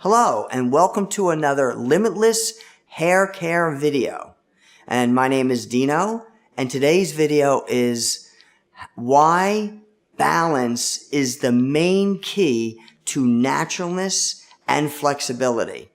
Hello and welcome to another Limitless hair care video. And my name is Dino, and today's video is why balance is the main key to naturalness and flexibility.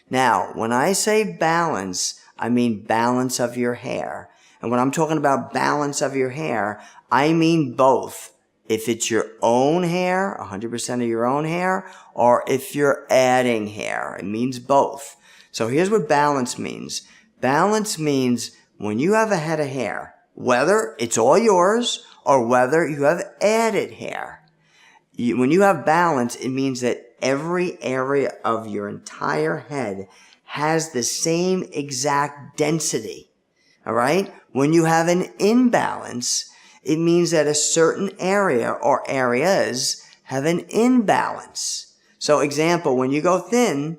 Now, when I say balance, I mean balance of your hair. And when I'm talking about balance of your hair, I mean both. If it's your own hair, 100% of your own hair, or if you're adding hair, it means both. So here's what balance means. Balance means when you have a head of hair, whether it's all yours or whether you have added hair. When you have balance, it means that every area of your entire head has the same exact density. All right? When you have an imbalance, it means that a certain area or areas have an imbalance. So example, when you go thin,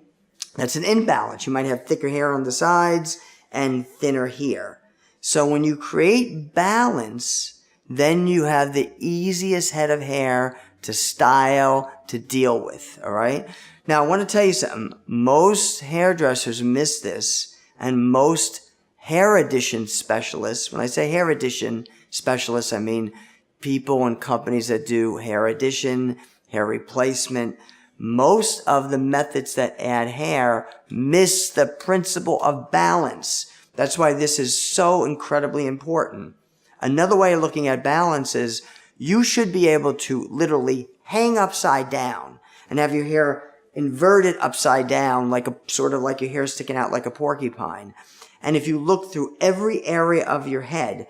that's an imbalance. You might have thicker hair on the sides and thinner here. So when you create balance, then you have the easiest head of hair to style, to deal with, all right? Now, I want to tell you something. Most hairdressers miss this, and most hair addition specialists, when I say hair addition specialists, I mean people and companies that do hair addition, hair replacement. Most of the methods that add hair miss the principle of balance. That's why this is so incredibly important. Another way of looking at balance is you should be able to literally hang upside down and have your hair inverted upside down, like sort of like your hair sticking out like a porcupine. And if you look through every area of your head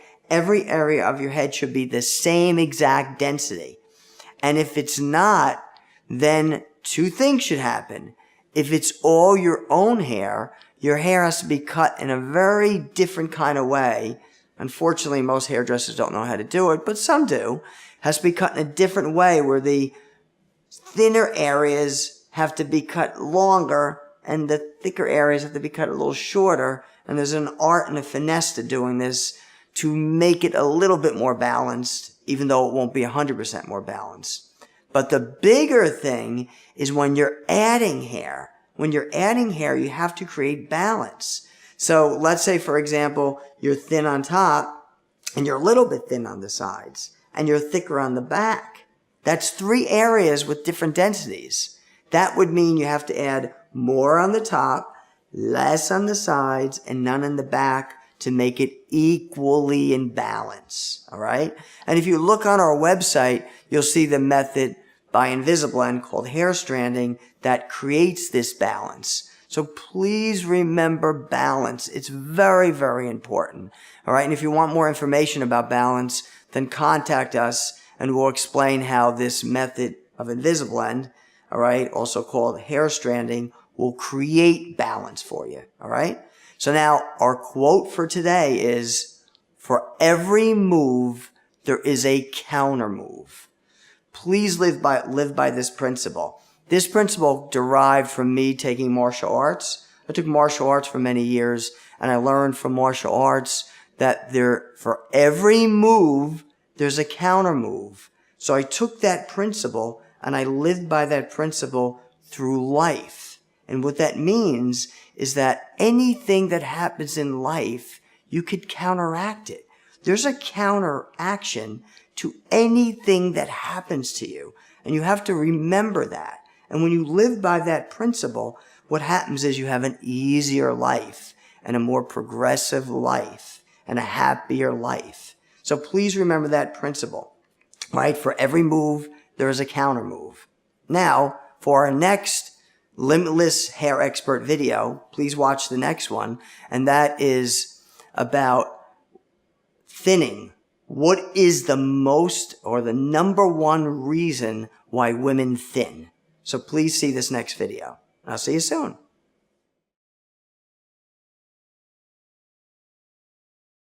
should be the same exact density. And if it's not, then two things should happen. If it's all your own hair, your hair has to be cut in a very different kind of way. Unfortunately, most hairdressers don't know how to do it, but some do. It has to be cut in a different way where the thinner areas have to be cut longer and the thicker areas have to be cut a little shorter. And there's an art and a finesse to doing this to make it a little bit more balanced, even though it won't be 100% more balanced. But the bigger thing is when you're adding hair. When you're adding hair, you have to create balance. So let's say, for example, you're thin on top and you're a little bit thin on the sides and you're thicker on the back. That's three areas with different densities. That would mean you have to add more on the top, less on the sides, and none in the back to make it equally in balance, all right? And if you look on our website, you'll see the method by Inbalance called hair stranding that creates this balance. So please remember balance. It's very, very important, all right? And if you want more information about balance, then contact us and we'll explain how this method of Inbalance, all right, also called hair stranding, will create balance for you, all right? So now our quote for today is, for every move, there is a counter move. Please live by this principle. This principle derived from me taking martial arts. I took martial arts for many years, and I learned from martial arts that for every move, there's a counter move. So I took that principle and I lived by that principle through life. And what that means is that anything that happens in life, you could counteract it. There's a counteraction to anything that happens to you. And you have to remember that. And when you live by that principle, what happens is you have an easier life and a more progressive life and a happier life. So please remember that principle, right? For every move, there is a counter move. Now, for our next Limitless hair expert video, please watch the next one, and that is about thinning. What is the most or the number one reason why women thin? So please see this next video. I'll see you soon.